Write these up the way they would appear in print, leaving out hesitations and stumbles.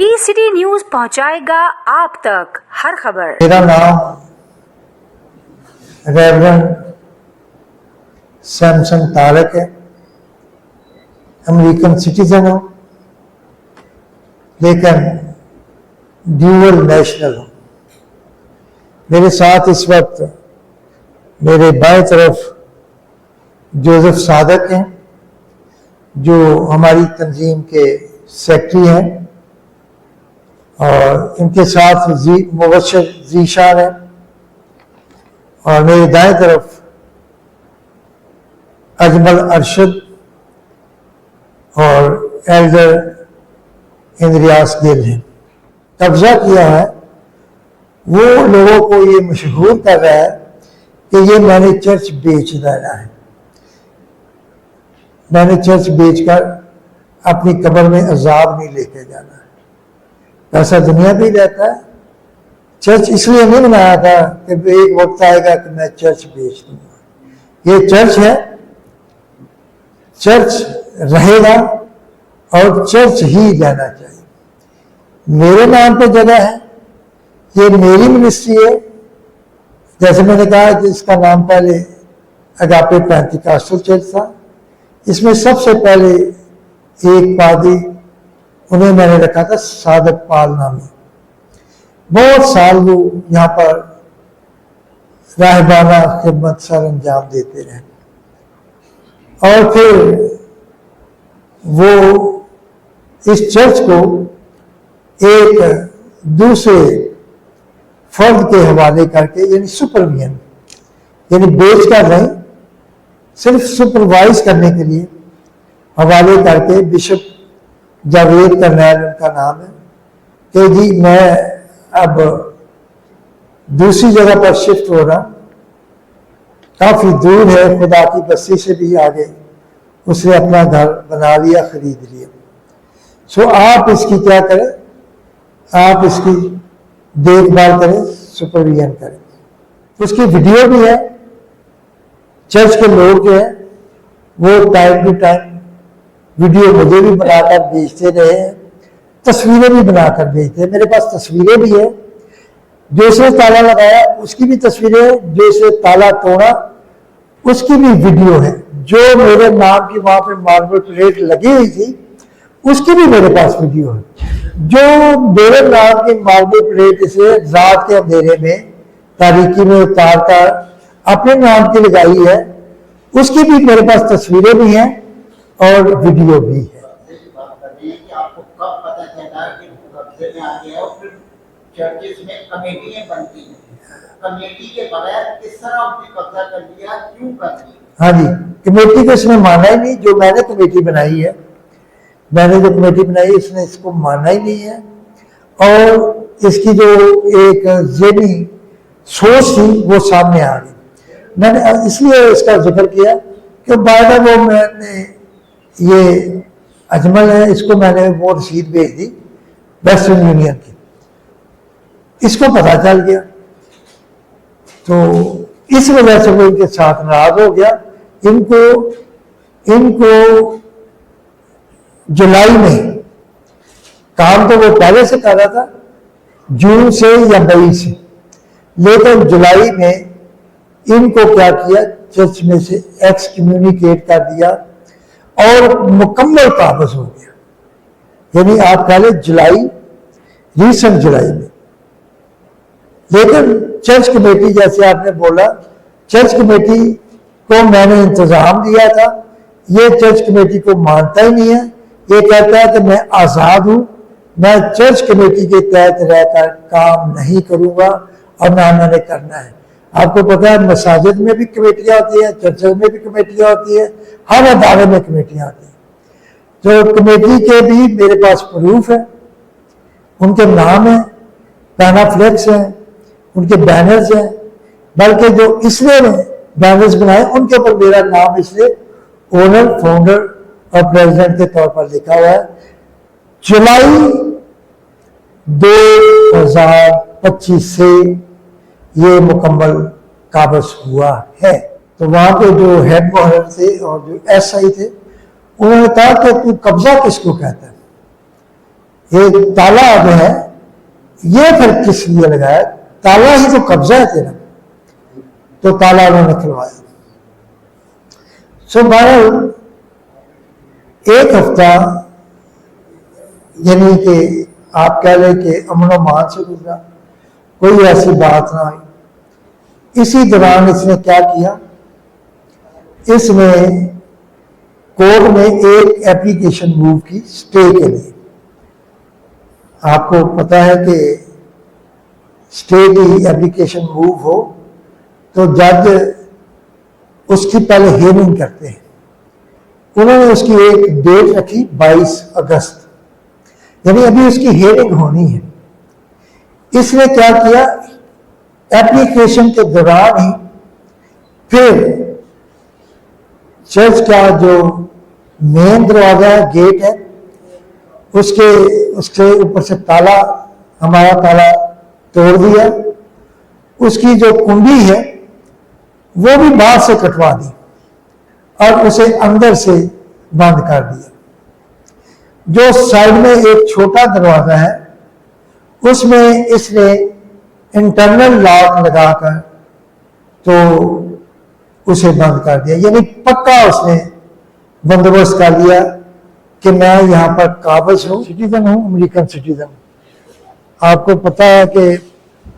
ई-सिटी news पहुंचाएगा आप तक हर खबर। मेरा नाम रेवरेंड सैमसन तारक है। अमेरिकन सिटीजन हूं, लेकिन ड्यूअल नेशनल हूं। मेरे साथ इस वक्त मेरे बाएं तरफ जोसेफ सादक हैं, जो हमारी तंजीम के सेक्रेटरी हैं, और इनके साथ मुबशर जीशान है, और मेरे दाएं तरफ अजमल अरशद और एल्डर इंद्रियास गिल हैं। कब्जा किया है, वो लोगों को ये मशहूर कर रहा है कि ये मैंने चर्च बेच देना है, मैंने चर्च बेचकर अपनी कब्र में अजाब नहीं लेके जाना है। ऐसा दुनिया भी रहता है। चर्च इसलिए नहीं बनाया था कि एक वक्त आएगा कि मैं चर्च बेच दूंगा। ये चर्च है, चर्च रहेगा और चर्च ही रहना चाहिए। मेरे नाम पे जगह है, ये मेरी मिनिस्ट्री है। जैसे मैंने कहा कि इसका नाम पहले अगापे पेंटिकॉस्टल चर्च था। इसमें सबसे पहले एक पादरी, उन्हें मैंने रखा था सादक पाल नामी। बहुत साल वो यहाँ पर राहबाना खिदमत सर अंजाम देते रहे, और फिर वो इस चर्च को एक दूसरे फर्द के हवाले करके, यानी सुपरविजन, यानी बेच कर नहीं, सिर्फ सुपरवाइज करने के लिए हवाले करके, बिशप जावेद करनैल उनका नाम है, कि जी मैं अब दूसरी जगह पर शिफ्ट हो रहा, काफी दूर है, खुदा की बस्ती से भी आगे। उसने अपना घर बना लिया, खरीद लिया। सो आप इसकी क्या करें, आप इसकी देखभाल करें, सुपरविजन करें। उसकी वीडियो भी है। चर्च के लोग जो है वो टाइम टू टाइम वीडियो मुझे भी बनाकर भेजते रहे, तस्वीरें भी बनाकर भेजते हैं। मेरे पास तस्वीरें भी है। जो इसने ताला लगाया उसकी भी तस्वीरें है, जो इसे ताला तोड़ा उसकी भी वीडियो है। जो मेरे नाम की वहां पे मार्बल प्लेट लगी हुई थी उसकी भी मेरे पास वीडियो है। जो मेरे नाम की मार्बल प्लेट इसे रात के अंधेरे में तारीकी में उतार कर अपने नाम की लगाई है, उसकी भी मेरे पास तस्वीरें भी हैं और वीडियो भी है। आपको कब पता चला कि कब्जे में आ गया और फिर चर्चेस में कमेटियां बनती हैं, कमेटी के बगैर किस तरह आपने कब्जा कर लिया, क्यों कर लिया? हाँ जी, कमेटी को इसने माना ही नहीं। जो मैंने कमेटी बनाई है, मैंने जो कमेटी बनाई है, इसने इसको माना ही नहीं है। और इसकी जो एक ज़हनी सोच थी वो सामने आ गई। मैंने इसलिए इसका जिक्र किया कि बायदा वो मैंने ये अजमल है, इसको मैंने वो रसीद भेज दी वेस्टर्न यूनियन की, इसको पता चल गया, तो इस वजह से वो इनके साथ नाराज हो गया। इनको जुलाई में, काम तो वो पहले से कर रहा था, जून से या मई से, लेकिन जुलाई में इनको क्या किया, चर्च में से एक्स कम्युनिकेट कर दिया और मुकम्मल काबज हो गया। यानी आप कह लें जुलाई, रीसेंट जुलाई में। लेकिन चर्च कमेटी, जैसे आपने बोला, चर्च कमेटी को मैंने इंतजाम दिया था, ये चर्च कमेटी को मानता ही नहीं है। ये कहता है कि मैं आज़ाद हूं, मैं चर्च कमेटी के तहत रहकर काम नहीं करूंगा और ना मैंने करना है। आपको पता है मसाजिद में भी कमेटियां होती है, चर्चों में भी कमेटियां होती है, हर अदारे में कमेटियां होती हैं। तो कमेटी के भी मेरे पास प्रूफ है, उनके नाम है, पैनाफ्लेक्स हैं, उनके बैनर्स हैं, बल्कि जो इसने बैनर्स बनाए उनके ऊपर मेरा नाम इसलिए ओनर, फाउंडर और प्रेसिडेंट के तौर पर लिखा हुआ है। जुलाई 2025 से ये मुकम्मल काबज हुआ है। तो वहां पे जो हेड मोहर थे और जो एसआई थे, उन्होंने कहा कि तू कब्जा किसको कहता है, ये ताला जो है ये फिर किस लिए लगाया? ताला ही तो कब्जा है तेरा, तो ताला उन्होंने खुलवाया। सो बहरहाल एक हफ्ता यानी कि आप कह लें कि अमन मान से गुजरा, कोई ऐसी बात ना हुई। इसी दौरान इसने क्या किया, इसने कोर्ट में एक एप्लीकेशन मूव की स्टे के लिए। आपको पता है कि स्टे की एप्लीकेशन मूव हो तो जज उसकी पहले हियरिंग करते हैं। उन्होंने उसकी एक डेट रखी 22 अगस्त, यानी अभी उसकी हियरिंग होनी है। इसने क्या किया, एप्लीकेशन के दौरान ही फिर चर्च का जो मेन दरवाजा है, गेट है, उसके ऊपर से ताला, हमारा ताला तोड़ दिया। उसकी जो कुंडी है वो भी बाहर से कटवा दी और उसे अंदर से बंद कर दिया। जो साइड में एक छोटा दरवाजा है उसमें इसने इंटरनल लॉक लगाकर तो उसे बंद कर दिया, यानी पक्का उसने बंदोबस्त कर लिया कि मैं यहां पर काबिज हूं, सिटीजन हूं, अमेरिकन सिटीजन। आपको पता है कि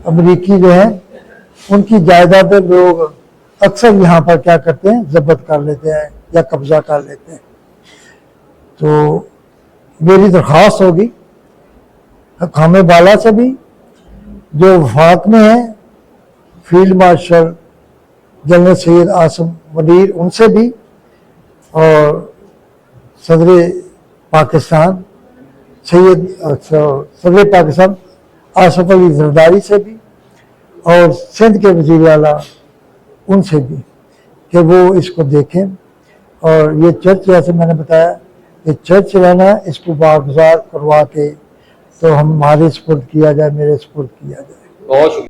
अमेरिकी जो है उनकी जायदादें लोग अक्सर यहाँ पर क्या करते हैं, जब्त कर लेते हैं या कब्जा कर लेते हैं। तो मेरी दरख्वास्त होगी हकाम बाला से भी, जो वफात में है, field marshal general Syed Asim Munir, उनसे भी, और सदर पाकिस्तान सदर पाकिस्तान आसिफ अली जरदारी से भी, और सिंध के वज़ीर आला उनसे भी, कि वो इसको देखें। और ये चर्च, जैसे मैंने बताया, ये चर्च रहना, इसको बागुजार करवा के तो हमारे स्पुर्द किया जाए, मेरे स्पुर्द किया जाए। बहुत शुक्रिया।